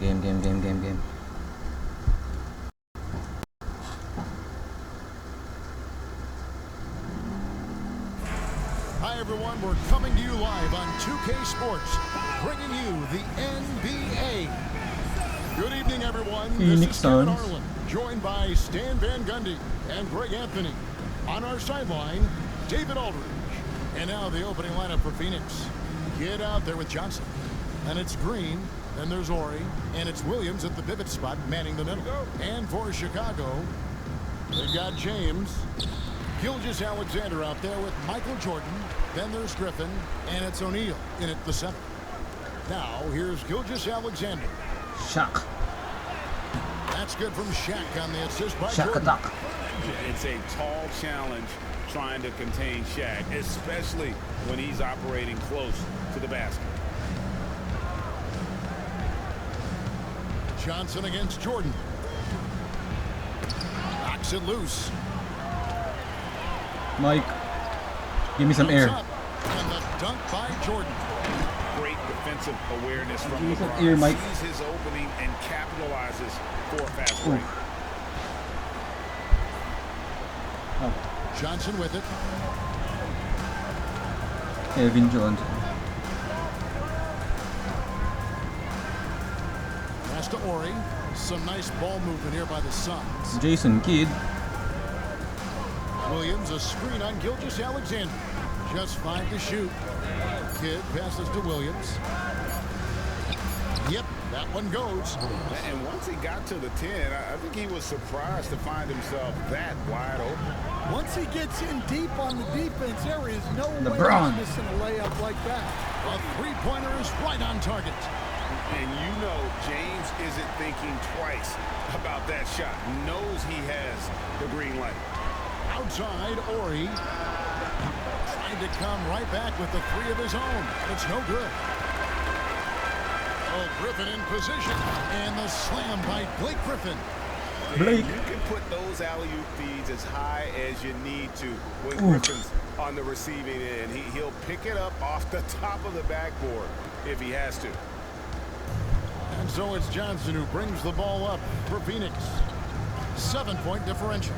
Game. Hi everyone, we're coming to you live on 2K Sports, bringing you the NBA. Good evening everyone, Phoenix this is Kevin Suns. Arlen, joined by Stan Van Gundy and Greg Anthony. On our sideline, David Aldridge. And now the opening lineup for Phoenix. Get out there with Johnson. And it's Green, then there's Ori, and it's Williams at the pivot spot manning the middle. And for Chicago, they've got James, Gilgeous-Alexander out there with Michael Jordan. Then there's Griffin, and it's O'Neal in at the center. Now, here's Gilgeous-Alexander. Shaq. That's good from Shaq on the assist by Shaq Jordan. attack. It's a tall challenge trying to contain Shaq, especially when he's operating close to the basket. Johnson against Jordan. Knocks it loose. Mike, give me some air. Up, and the dunk by Jordan. Great defensive awareness from Give me some LeBron. air, Mike. Sees his opening and capitalizes for a fast break. Oh, Johnson with it. Kevin Johnson. Pass to Ori. Some nice ball movement here by the Suns. Jason Kidd. Williams, a screen on Gilgeous-Alexander. Just 5 to shoot. Kidd passes to Williams. Yep, that one goes. And once he got to the 10, I think he was surprised to find himself that wide open. Once he gets in deep on the defense, there is no way LeBron. he's missing a layup like that. A three-pointer is right on target. And you know James isn't thinking twice about that shot. Knows he has the green light. Outside, Ori. Trying to come right back with the 3 of his own. It's no good. Oh, Griffin in position. And the slam by Blake Griffin. Blake. You can put those alley-oop feeds as high as you need to when Griffin's on the receiving end. He'll pick it up off the top of the backboard if he has to. And so it's Johnson who brings the ball up for Phoenix. 7-point differential.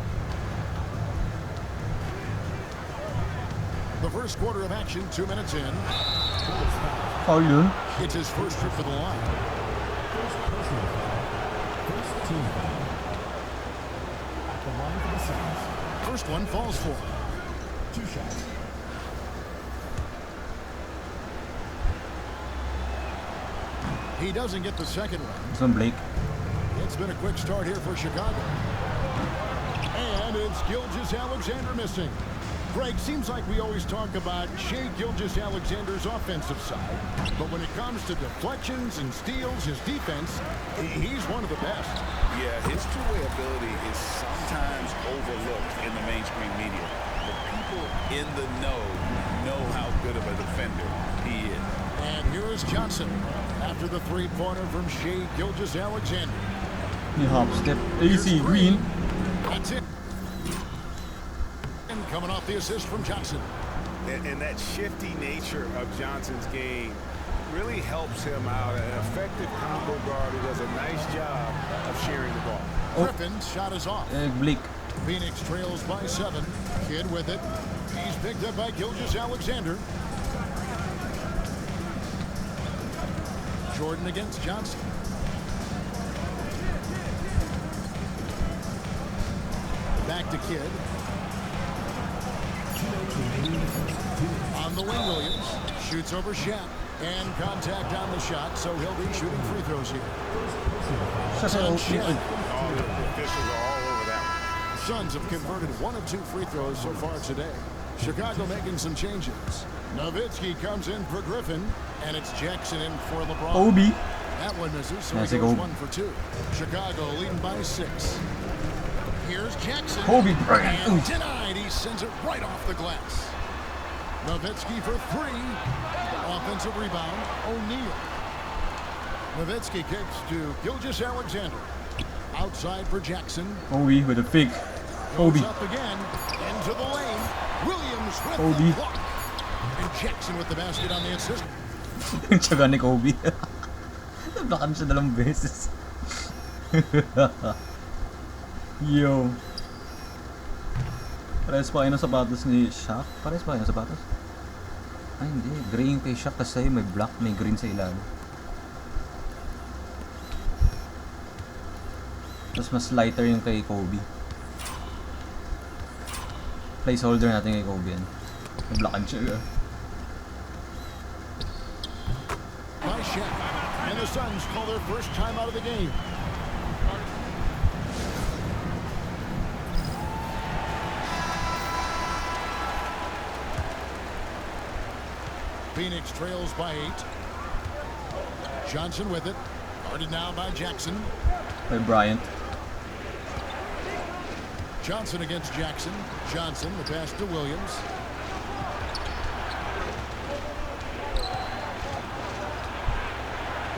The first quarter of action, 2 minutes in. Foul yun. It's his first trip to the line. First one falls for him. 2 shots. He doesn't get the second one. Some Blake. It's been a quick start here for Chicago. And it's Gilgeous-Alexander missing. Greg, seems like we always talk about Shai Gilgeous-Alexander's offensive side, but when it comes to deflections and steals, his defense, he's one of the best. Yeah, his two-way ability is sometimes overlooked in the mainstream media. The people in the know how good of a defender he is. And here is Johnson after the three-pointer from Shai Gilgeous-Alexander. He hop step. AC Green. That's it. And coming off the assist from Johnson. And that shifty nature of Johnson's game really helps him out. An effective combo guard who does a nice job of sharing the ball. Griffin's shot is off. Blake. Phoenix trails by 7. Kidd with it. He's picked up by Gilgeous-Alexander. Jordan against Johnson. Back to Kidd. On the wing, Williams shoots over Shaq. And contact on the shot, so he'll be shooting free throws here. Shaq. Oh, the officials are all over that one. Suns have converted 1 of 2 free throws so far today. Chicago making some changes. Nowitzki comes in for Griffin, and it's Jackson in for LeBron. Obi. That one misses, so That's he a goes goal. 1 for 2. Chicago leading by 6. Here's Jackson. Kobe Bryant. And denied. He sends it right off the glass. Nowitzki for 3. Offensive rebound, O'Neal. Nowitzki kicks to Gilgeous-Alexander. Outside for Jackson. Obi with a fake. Goes Obi. up again. Into the lane. Williams with Obi. the block. And Jackson with the basket on the assist. Tsaga ni Kobe. Nablakan siya 2 beses. Yo. Parehas pa kayo ng sapatos ni Shaq? Parehas pa kayo ng sapatos? Ay hindi, gray yung kay Shaq kasi may black, may green sa ilalim. Tapos mas lighter yung kay Kobe. Placeholder natin kay Kobe yan. May blackan siya. By Shaq. And the Suns call their first time out of the game. Phoenix trails by 8. Johnson with it. Guarded now by Jackson. By Bryant. Johnson against Jackson. Johnson, the pass to Williams.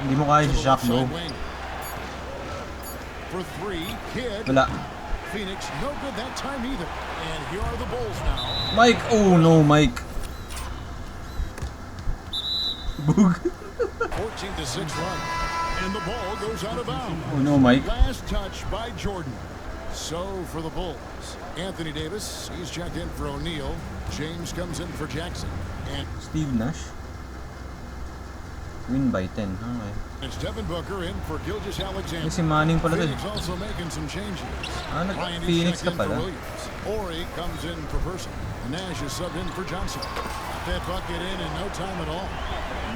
Hindi mo kaya si Shaq, no? For 3, Kidd. Wala. Phoenix, no good that time either. And here are the Bulls now. Mike! Oh no, Mike! Boog! 14-6 run. And the ball goes out of bounds. Oh no, Mike. Last touch by Jordan. So for the Bulls, Anthony Davis, he's checked in for O'Neal. James comes in for Jackson. And Steve Nash. Win by 10. Okay. it's Devin Booker in for Gilgeous-Alexander. Ay, si Manning pala din. Phoenix also making some changes. Ah, Bryant is nag-Phoenix checked ka in for pala. Williams. Ori comes in for Person. Nash is subbed in for Johnson. That bucket in no time at all.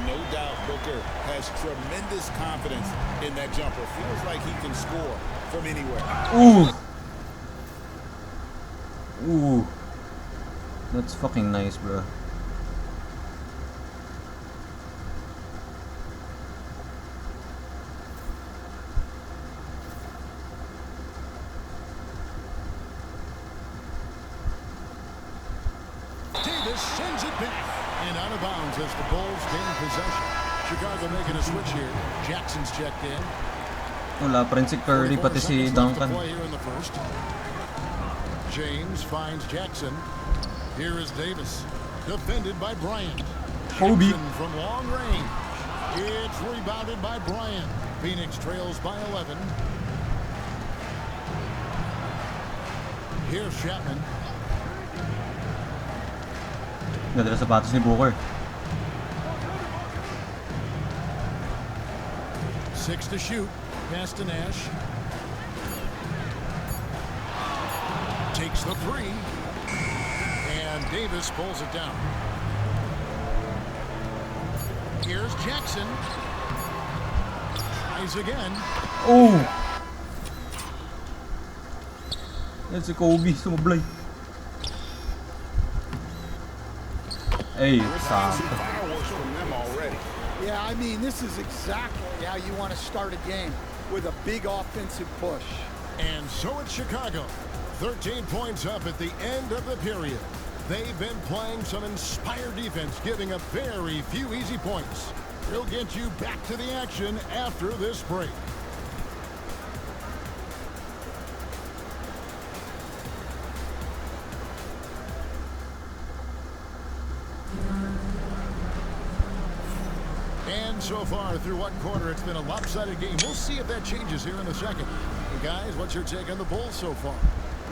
No doubt Booker has tremendous confidence in that jumper. Feels like he can score from anywhere. Ooh! Ooh. That's fucking nice, bro. Davis sends it back. And out of bounds as the Bulls gain possession. Chicago making a switch here. Jackson's checked in. Wala pa rin si Curry, pati si 44 seconds left to Duncan. play here in the first. James finds Jackson. Here is Davis. Defended by Bryant. Kobe. Jackson from long range. It's rebounded by Bryant. Phoenix trails by 11. Here's Chapman. Ganda na sapatos ni Booker. 6 to shoot. Pass to Nash. Takes the 3. And Davis pulls it down. Here's Jackson. Tries again. Oh! Yan si Kobe, sumablay. Hey, sakto. Fireworks from them already. Yeah, I mean, this is exactly how you want to start a game, with a big offensive push. And so it's Chicago. 13 points up at the end of the period. They've been playing some inspired defense, giving up very few easy points. We'll get you back to the action after this break. And so far through one quarter, it's been a lopsided game. We'll see if that changes here in the second. Hey guys, what's your take on the Bulls so far?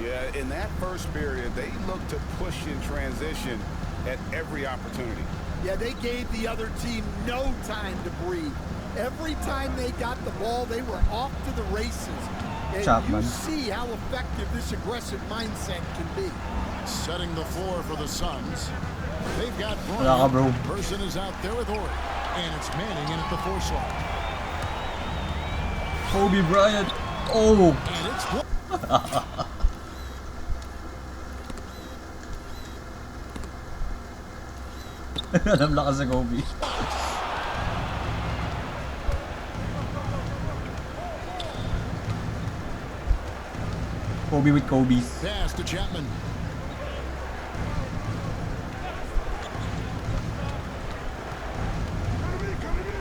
Yeah, in that first period, they looked to push in transition at every opportunity. Yeah, they gave the other team no time to breathe. Every time they got the ball, they were off to the races. And Chapman. you see how effective this aggressive mindset can be. Setting the floor for the Suns. They've got Wala ka, bro. Bryant. Person is out there with Ori. And it's Manning in at the 4 slot. Kobe Bryant. Oh! And it's Alam lakas sa Kobe. Kobe with Kobe's. pass to Chapman.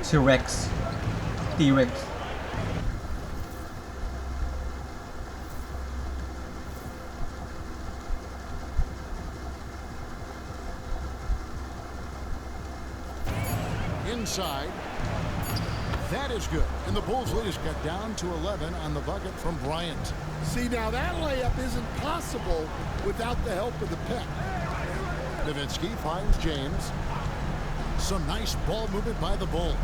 Si Rex. T-Rex. Inside. That is good. And the Bulls lead is cut down to 11 on the bucket from Bryant. See, now that layup isn't possible without the help of the pick. Nowitzki finds James. Some nice ball movement by the Bulls.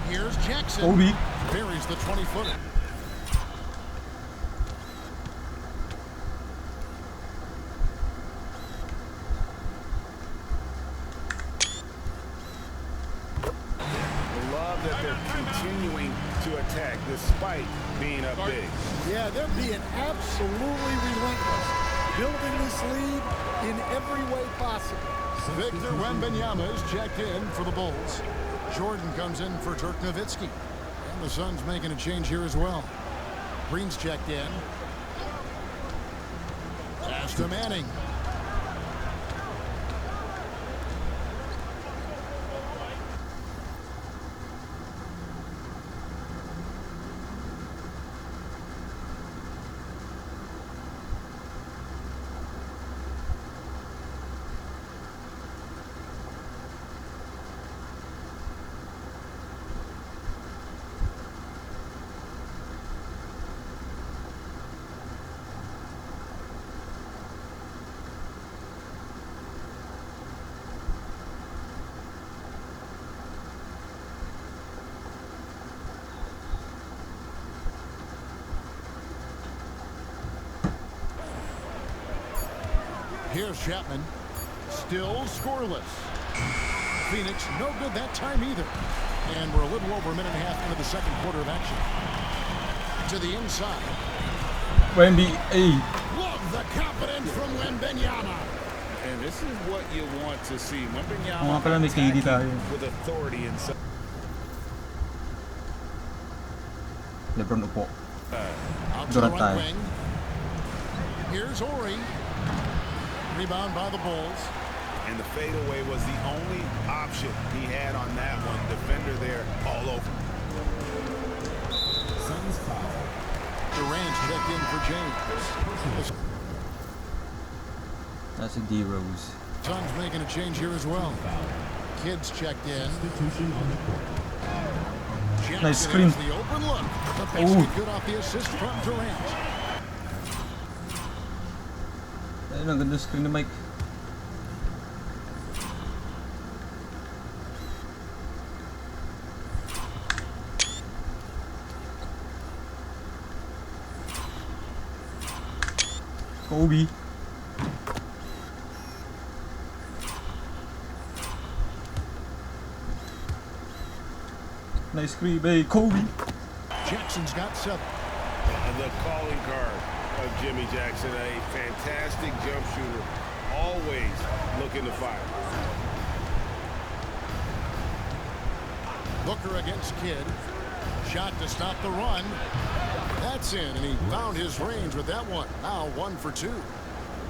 Here's Jackson. Kobe. Buries the 20-footer. Love that they're continuing to attack despite being up big. Yeah, they're being absolutely relentless, building this lead in every way possible. Victor Wembanyama is checked in for the Bulls. Jordan comes in for Dirk Nowitzki. And the Suns making a change here as well. Green's checked in. Pass to Manning. Here's Chapman. Still scoreless. Phoenix no good that time either. And we're a little over a minute and a half into the second quarter of action. To the inside. Wemby. Hey. Love the confidence from Wembanyama. And this is what you want to see. Wembanyama Mga pala may KD tayo. with authority inside. LeBron upo. Out to the Durant right tayo. wing. Here's Ori. Rebound by the Bulls. And the fadeaway was the only option he had on that one. Defender there all over. Durant checked in for James. That's a D-Rose. Suns making a change here as well. Kids checked in. Jackson Nice screen. has the open look. The basket good off the assist from Durant. Ayun, ang ganda screen ni Mike. Kobe. Nice screen, hey, Kobe. Jackson's got 7. The calling card of Jimmy Jackson, a fantastic jump shooter, always looking to fire. Booker against Kidd. Shot to stop the run. That's in, and he found his range with that one. Now 1 for 2.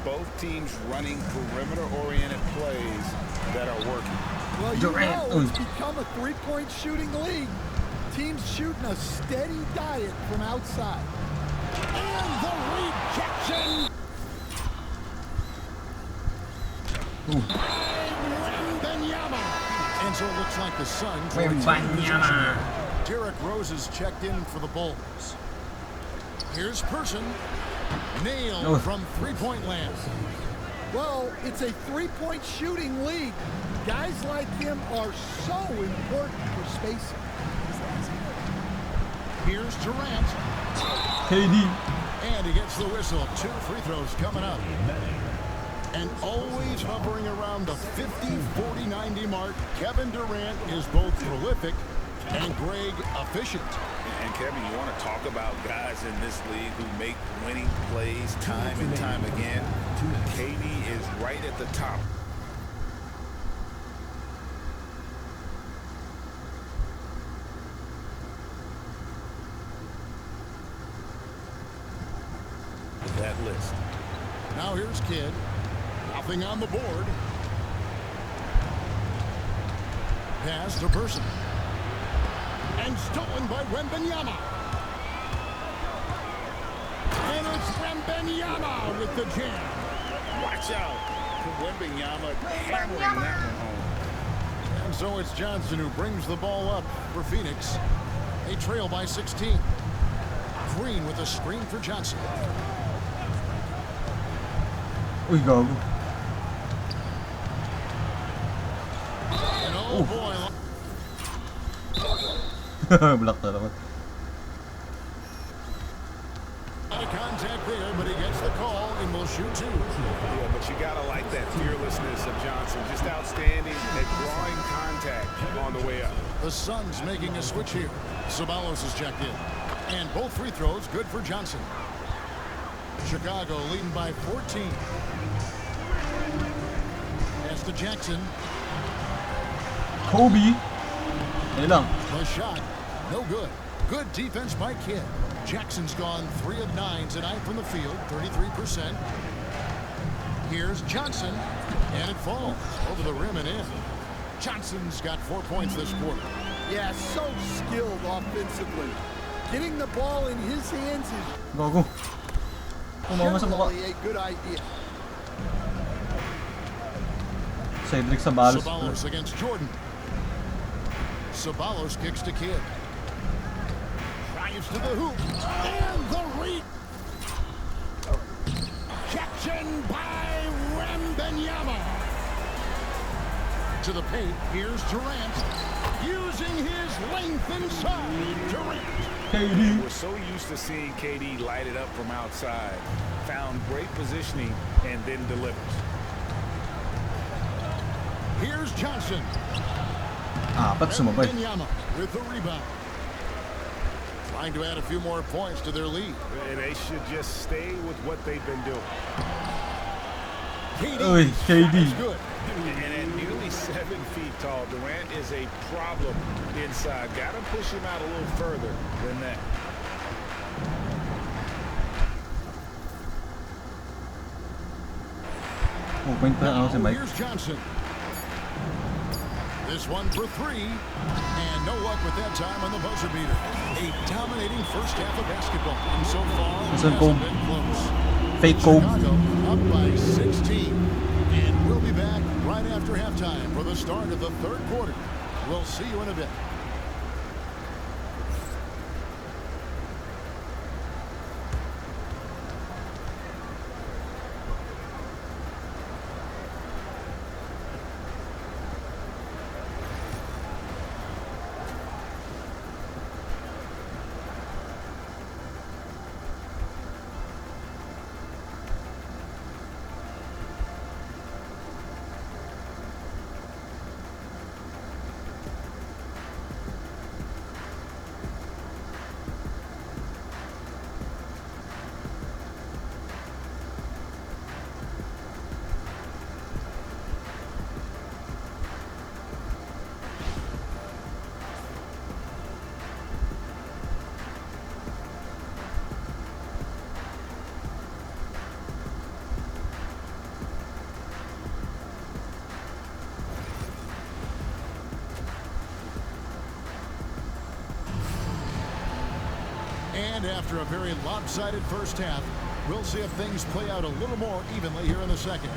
Both teams running perimeter-oriented plays that are working. Well, you Durant. know it's become a three-point shooting league. Teams shooting a steady diet from outside. And the rejection. Wembanyama. And so it looks like the Suns. Wembanyama. Derrick Rose is checked in for the Bulls. Here's Person. Nailed from three-point land. Well, it's a three-point shooting league. Guys like him are so important for spacing. Here's Durant. KD. And he gets the whistle. 2 free throws coming up. And always hovering around the 50, 40, 90 mark, Kevin Durant is both prolific and Greg efficient. And Kevin, you want to talk about guys in this league who make winning plays time and time again? KD is right at the top. That list. Now here's Kidd. Nothing on the board. Pass to Person. And stolen by Wembanyama. And it's Wembanyama with the jam. Watch out. Wembanyama hammering that one home. And And so it's Johnson who brings the ball up for Phoenix. They trail by 16. Green with a screen for Johnson. Uy, gago. And oh boy. Block na naman. Out of contact there, but he gets the call and will shoot two. Yeah, but you gotta like that fearlessness of Johnson. Just outstanding at drawing contact on the way up. The Suns making a switch here. Ceballos is checked in. And both free throws good for Johnson. Chicago leading by 14. Pass to Jackson. Kobe. Ayun lang. The shot, no good. Good defense by Kidd. Jackson's gone 3 of 9 tonight from the field, 33%. Here's Johnson, and it falls over the rim and in. Johnson's got 4 points this quarter. Yeah, so skilled offensively. Getting the ball in his hands is Gago. Umama sa mukha. generally a good idea. Cedric Ceballos. Ceballos against Jordan. Ceballos kicks to Kidd. Drives to the hoop. And the read. Jackson by Wembanyama. To the paint. Here's Durant. Using his length inside. Durant. KD. We're so used to seeing KD light it up from outside. Found great positioning and then delivers. Here's Johnson. Apat sumabay. Wembanyama with the rebound. Trying to add a few more points to their lead. They should just stay with what they've been doing. Uy, KD. That's good. And at nearly 7 feet tall, Durant is a problem inside. Got to push him out a little further than that. Oh, point pa ako si Mike. Here's Johnson. This one for 3. And no luck with that time on the buzzer beater. A dominating first half of basketball. And so far, it Isn't hasn't Kobe. been close. Fake Kobe. Chicago up by 16. And we'll be back right after halftime for the start of the third quarter. We'll see you in a bit. And after a very lopsided first half, we'll see if things play out a little more evenly here in the second.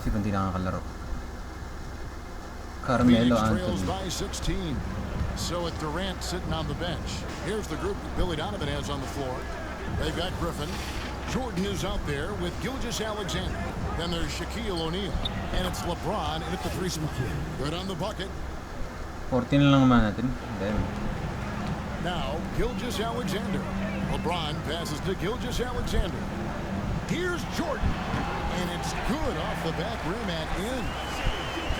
Sino hindi nakakalaro? Phoenix Carmelo trails Anthony. by 16. So with Durant sitting on the bench. Here's the group that Billy Donovan has on the floor. They've got Griffin. Jordan is out there with Gilgeous-Alexander. Then there's Shaquille O'Neal. And it's LeBron at the 3 spot. Good on the bucket. 14 lang naman natin. Damn. Now, Gilgeous-Alexander. LeBron passes to Gilgeous-Alexander. Here's Jordan. And it's good off the back rim and in.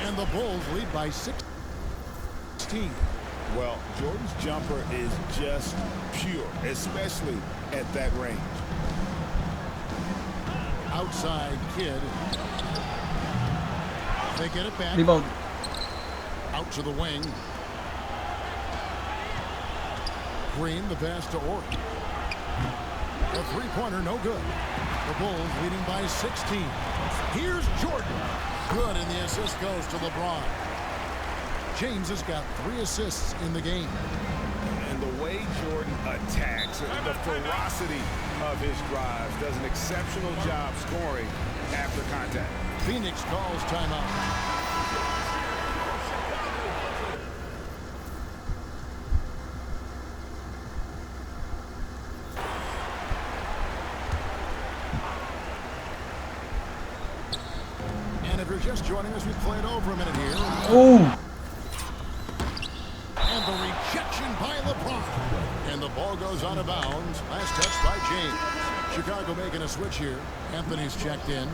And the Bulls lead by 16. Well, Jordan's jumper is just pure, especially at that range. Outside Kidd. They get it back. Rebound. Out to the wing. Green, the pass to Ort. The three-pointer, no good. The Bulls leading by 16. Here's Jordan. Good, and the assist goes to LeBron. James has got 3 assists in the game. And the way Jordan attacks, the ferocity of his drives, does an exceptional job scoring after contact. Phoenix calls timeout. And if you're just joining us, we play it over a minute here. Oh! And the rejection by LeBron. And the ball goes out of bounds. Last touch by James. Chicago making a switch here. Anthony's checked in.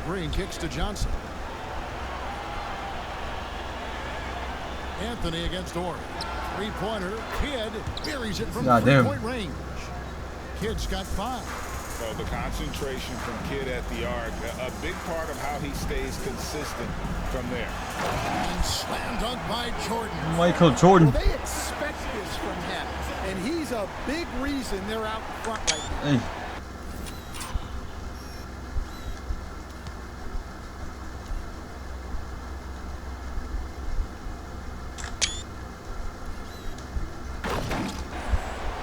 Green kicks to Johnson. Anthony against Orr. Three-pointer. Kidd buries it from three-point range. Kidd's got 5. So the concentration from Kidd at the arc, a big part of how he stays consistent from there. And slam dunk by Jordan. Michael Jordan. Well, they expect this from him, and he's a big reason they're out front right now. Ay.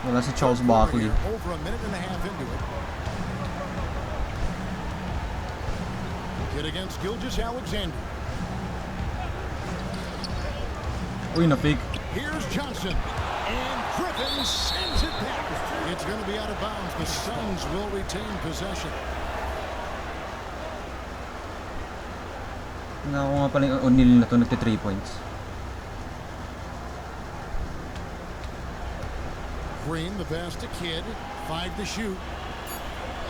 Wala si Charles Barkley. Over a minute and a half into it. Kidd against Gilgeous-Alexander. Uy, na-pick. Here's Johnson. And Griffin sends it back. It's going to be out of bounds. The Suns will retain possession. Ako nga pala yung O'Neal na to, nagti 3 points. Green, the pass to Kidd. 5 to shoot.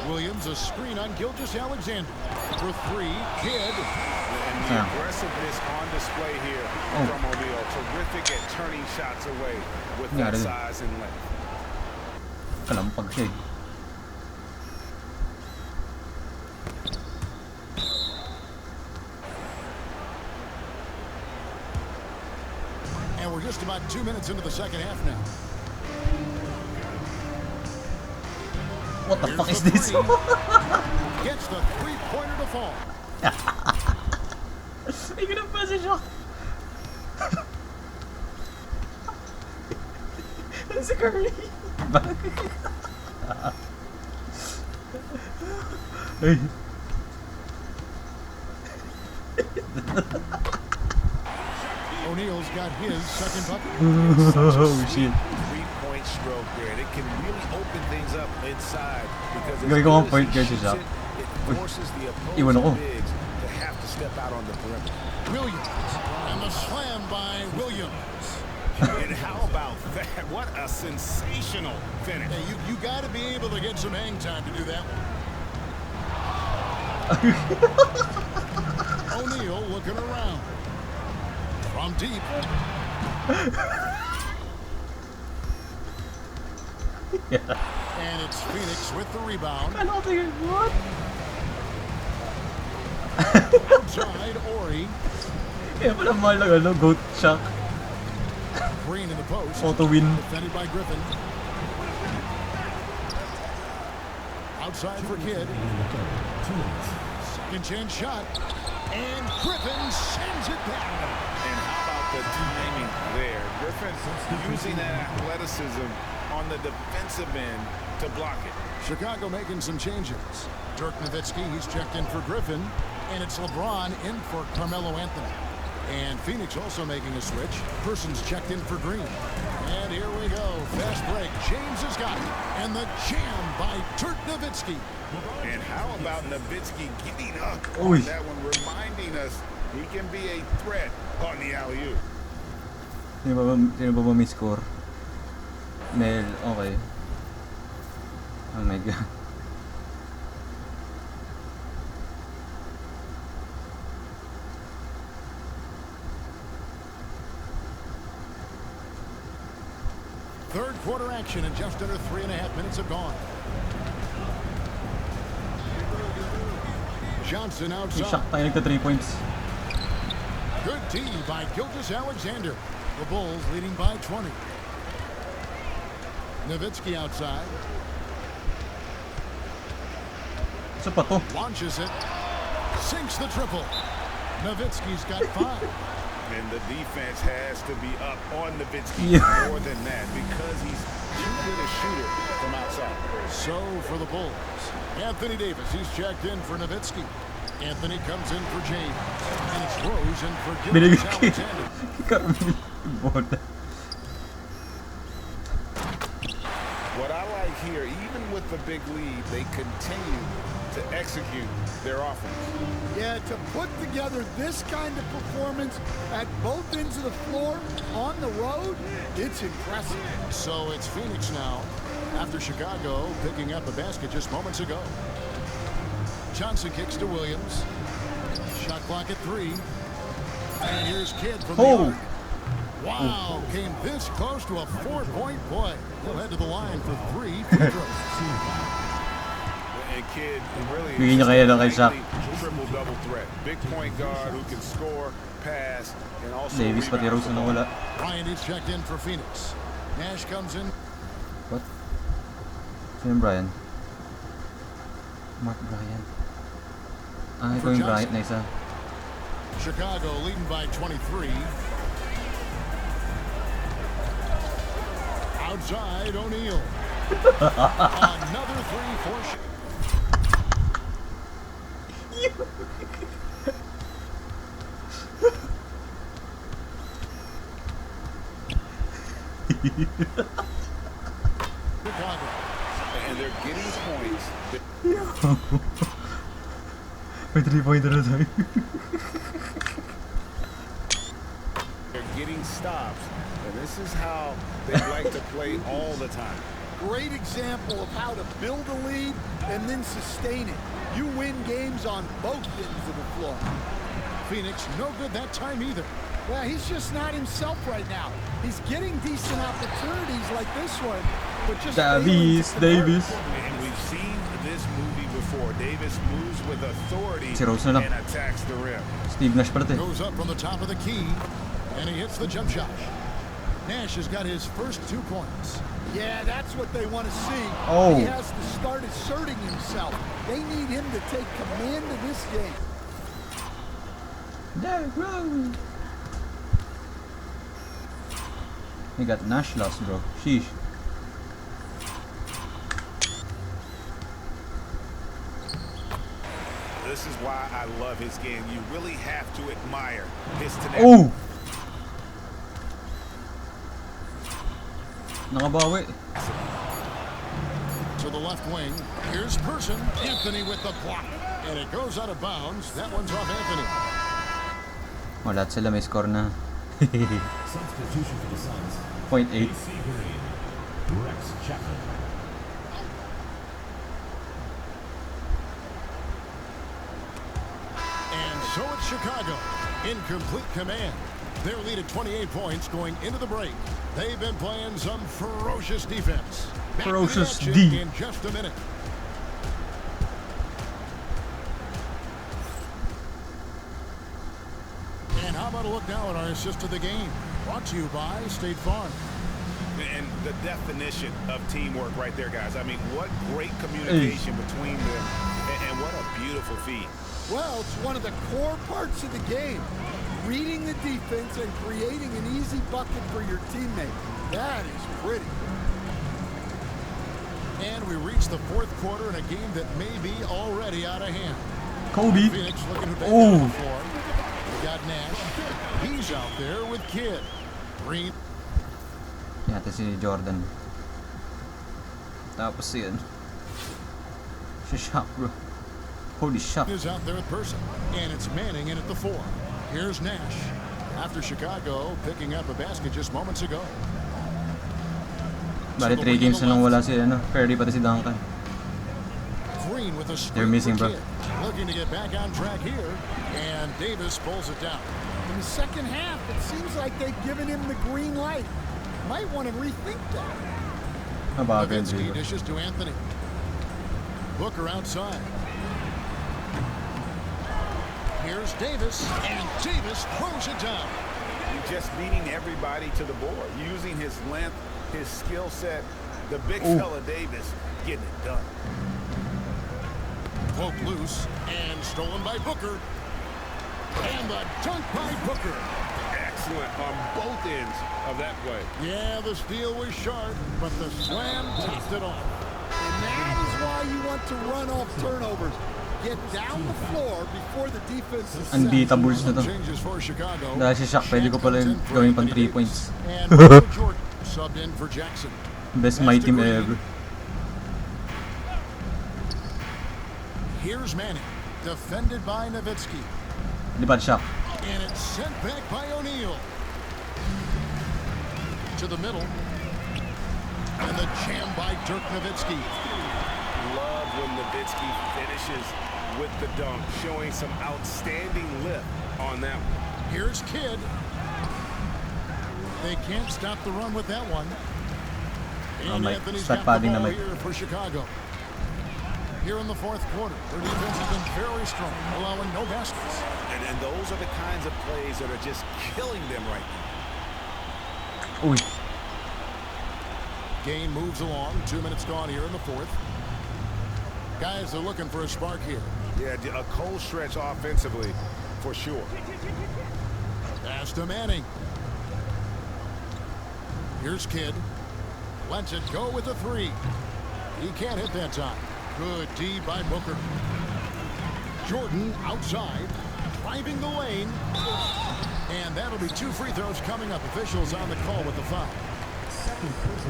Williams, a screen on Gilgeous-Alexander. For 3, Kidd. And the aggressiveness on display here from O'Neal. Terrific at turning shots away with that size and length. Kalampag siya eh. And we're just about 2 minutes into the second half now. What the fuck is this? Gets the three-pointer to fall. Ay, ganun pa siya. Ano si Curry? Ay. O'Neal's got his second bucket. Oh, shit. Three-point stroke there. It can really open things up inside because Gawin ko ang point guys siya. it forces the Iwan ako. opposing bigs to have to step out on the perimeter. Williams. And the slam by Williams. And how about that? What a sensational finish. Hey, you got to be able to get some hang time to do that one. O'Neal looking around. From deep. And it's Phoenix with the rebound. I don't think it would. Outside, Ori. Kaya pala mahal lang ano, goat shock. Green in the post. Auto win. Defended by Griffin. Outside for Kidd. Second chance shot. And Griffin sends it back. And how about the timing there? Griffin using that athleticism on the defensive end to block it. Chicago making some changes. Dirk Nowitzki, he's checked in for Griffin. And it's LeBron in for Carmelo Anthony. And Phoenix also making a switch. Person's checked in for Green. And here we go. Fast break. James has got it. And the jam by Dirk Nowitzki. And how about Nowitzki getting up Uy. on that one, reminding us he can be a threat on the alley-oop. Sino ba may score? Mel, okay. Oh my god. Third quarter action and just under 3.5 minutes have gone. Johnson May outside. shock tayo nagta 3 points. Good D by Gilgeous-Alexander. The Bulls leading by 20. Nowitzki outside. Isa pa to. Launches it. Sinks the triple. Nowitzki's got 5. And the defense has to be up on Nowitzki more than that because he's too good a shooter from outside. So for the Bulls, Anthony Davis, he's checked in for Nowitzki. Anthony comes in for James. And it's Rose in for Gilgeous-Alexander. What I like here, even with the big lead, they continue to execute their offense. Yeah, to put together this kind of performance at both ends of the floor on the road, it's impressive. So it's Phoenix now, after Chicago picking up a basket just moments ago. Johnson kicks to Williams. Shot clock at 3. And here's Kidd from the arc. Wow, came this close to a 4-point play. He'll head to the line for 3 free throws. And Kidd really Bigyan niya kaya lang kay Shaq. triple double threat. Big point guard who can score, pass, and also Davis pati rebound. Rose na wala. Bryant is checked in for Phoenix. Nash comes in. What? Sino yung Brian? Mark Bryant. Ah, ito yung Bryant na isa. Chicago leading by 23. Outside, O'Neal. Another 3-4 shot. Chicago. And they're getting points. May 3-pointer na tayo. They're getting stops. And this is how they like to play all the time. Great example of how to build a lead and then sustain it. You win games on both ends of the floor. Phoenix, no good that time either. Well, he's just not himself right now. He's getting decent opportunities like this one, but just Davis. And we've seen this movie before. Davis moves with authority Si Rose na lang. and attacks the rim. Steve Nash pala to eh. Goes up from the top of the key, and he hits the jump shot. Nash has got his first 2 points. Yeah, that's what they want to see. Oh. He has to start asserting himself. They need him to take command of this game. Derrick Rose. He got Nash lost, bro. Sheesh. This is why I love his game. You really have to admire his tenacity. Oh! Nakabawi. To the left wing, here's Person. Anthony with the block. And it goes out of bounds. That one's off Anthony. Oh, lahat sila may score na. Substitution for the Suns. 0.8. AC Green. Rex Chapman. And so it's Chicago in complete command. Their lead at 28 points going into the break. They've been playing some ferocious defense. Back to the Ferocious action D. in just a minute. And how about a look now at our assist of the game? Brought to you by State Farm. And the definition of teamwork right there, guys. I mean, what great communication between them. And what a beautiful feat. Well, it's one of the core parts of the game. Reading the defense and creating an easy bucket for your teammate. That is pretty. And we reach the 4th quarter in a game that may be already out of hand. Kobe. Phoenix looking who they Oh. got before. We got Nash. He's out there with Kidd. Green. Yata si Jordan. Tapos yun. Si Shaq, bro. Holy Shaq. is out there at Person. And it's Manning in at the 4. Here's Nash. After Chicago picking up a basket just moments ago. Bali 3 games na lang wala si Perry pati si Duncan. Green with a They're missing, bro. Looking to get back on track here. And Davis pulls it down. In the second half, it seems like they've given him the green light. Might want to rethink that. Mabagal Nowitzki dito. dishes to Anthony. Booker outside. Here's Davis, and Davis throws it down. Just beating everybody to the board, using his length, his skill set. The big fella Davis getting it done. Poke loose, and stolen by Booker. And the dunk by Booker. Excellent on both ends of that play. Yeah, the steal was sharp, but the slam topped it off. And that is why you want to run off turnovers. Get down the floor before the defense is set. Unbeatables na to. Changes for Chicago. Dahil si Shaq, pwede ko pala yung gawin pang 3 points. And Michael Jordan subbed in for Jackson. Best Myteam ever. Here's Manning, defended by Nowitzki. Di ba Shaq? And it's sent back by O'Neal. To the middle. And the jam by Dirk Nowitzki. Love when Nowitzki finishes with the dunk, showing some outstanding lift on that one. Here's Kidd. They can't stop the run with that one. And my Anthony's stat got padding the na ball may. here for Chicago. Here in the fourth quarter, their defense has been very strong, allowing no baskets. And those are the kinds of plays that are just killing them right now. Uy. Game moves along. 2 minutes gone here in the fourth. Guys are looking for a spark here. Yeah, a cold stretch offensively, for sure. Pass to Manning. Here's Kidd. Lets it go with a three. He can't hit that time. Good D by Booker. Jordan outside, driving the lane. And that'll be 2 free throws coming up. Officials on the call with the foul.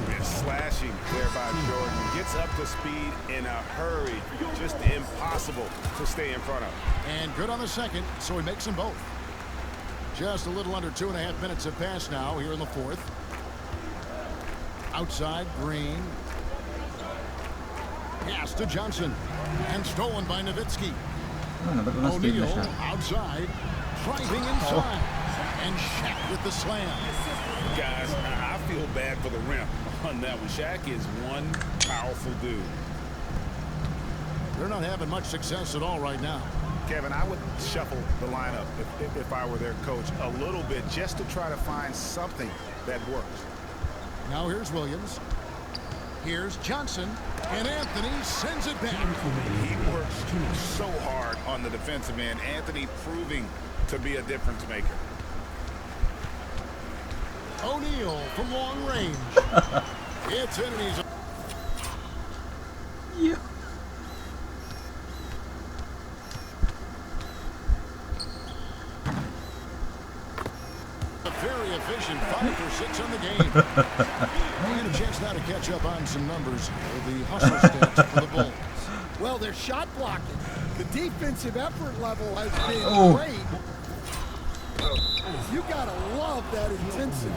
And slashing there by Jordan. Gets up to speed in a hurry. Just impossible to stay in front of. And good on the second, so he makes them both. Just a little under 2.5 minutes have passed now here in the fourth. Outside, Green. Pass to Johnson. And stolen by Nowitzki. Ano, ba't unang speed na O'Neal siya? outside, driving inside. And Shaq with the slam. Guys, I feel bad for the rim on that one. Shaq is one powerful dude. They're not having much success at all right now. Kevin, I would shuffle the lineup if I were their coach a little bit just to try to find something that works. Now here's Williams. Here's Johnson. And Anthony sends it back. He works so hard on the defensive end. Anthony proving to be a difference maker. O'Neal from long range. It's in and he's... Yeah. A very efficient 5 for 6 on the game. And a chance now to catch up on some numbers for the hustle stats for the Bulls. Well, they're shot blocking. The defensive effort level has been great. You gotta love that intensity.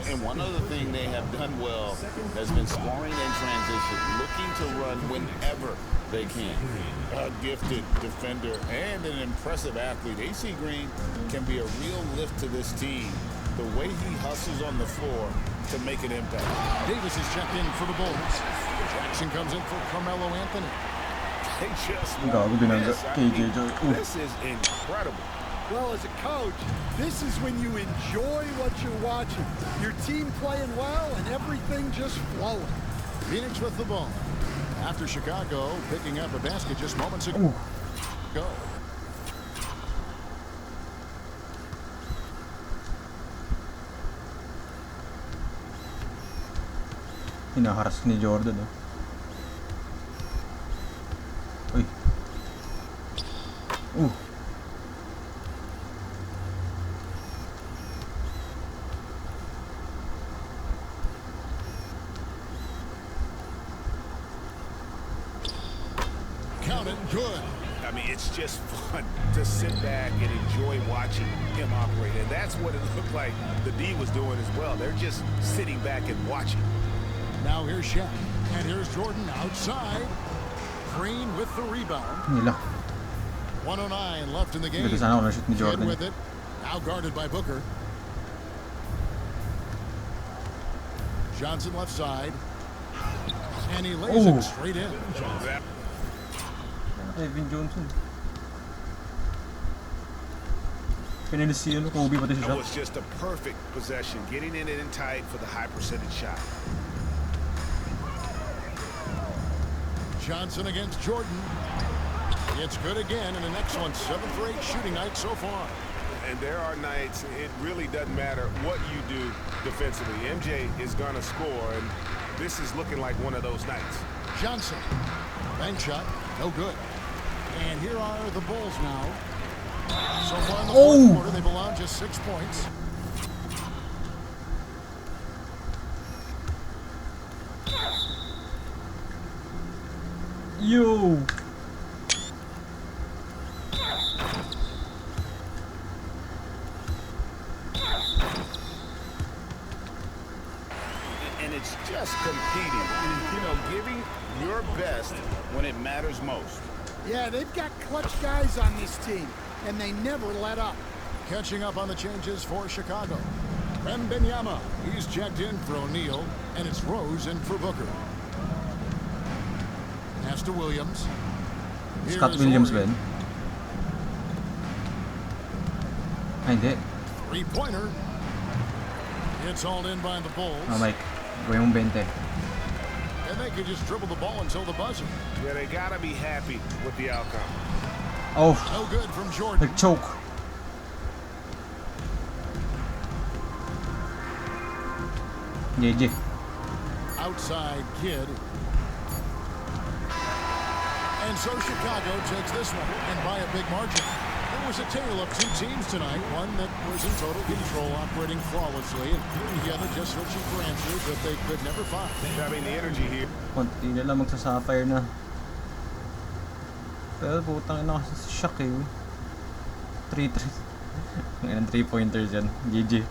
And one other thing they have done well has been scoring in transition, looking to run whenever they can. A gifted defender and an impressive athlete. AC Green can be a real lift to this team. The way he hustles on the floor to make an impact. Davis is checked in for the Bulls. Jackson comes in for Carmelo Anthony. They just Gago binangga KJ. This is incredible. Well, as a coach, this is when you enjoy what you're watching. Your team playing well and everything just flowing. Phoenix with the ball. After Chicago picking up a basket just moments ago. Go. Hinaharas ni Jordan, oh. Uy. Count it good. I mean, it's just fun to sit back and enjoy watching him operate. And that's what it looked like the D was doing as well. They're just sitting back and watching. Now here's Shaq. And here's Jordan outside. Green with the rebound. Nila. 109 left in the game. Bilis sana ako na-shoot ni Kidd Jordan. with it. Now guarded by Booker. Johnson left side. And he lays it straight in. Evan Johnson. Pinalis si Kobe pati si It Shaq. was just a perfect possession, getting in it in tight for the high percentage shot. Johnson against Jordan. It's good again and an excellent 7 for 8 shooting night so far. And there are nights it really doesn't matter what you do defensively. MJ is going to score, and this is looking like one of those nights. Johnson. Bank shot. No good. And here are the Bulls now. So far in the fourth quarter, they've allowed just 6 points. Yo! And it's just competing, giving your best when it matters most. Yeah, they've got clutch guys on this team, and they never let up. Catching up on the changes for Chicago. Wembanyama. He's checked in for O'Neal, and it's Rose in for Booker. Pass to Williams. Scott Here's Williams Horry. ba yun? Ay, hindi. Three-pointer. It's all in by the Bulls. Oh, Mike. Gawin mong 20. And they could just dribble the ball until the buzzer. Yeah, they got to be happy with the outcome. Oh! No good from Jordan. Nag-choke. GG. Outside kid. And so Chicago takes this one, and by a big margin. It was a tale of two teams tonight, one that was in total control, operating flawlessly, and the other just searching for answers that they could never find. I mean, the energy here. Konti na lang magsasapphire na. Pero putang ina kasi shock eh. 3-3. Ngayon 3-pointers yan. GG.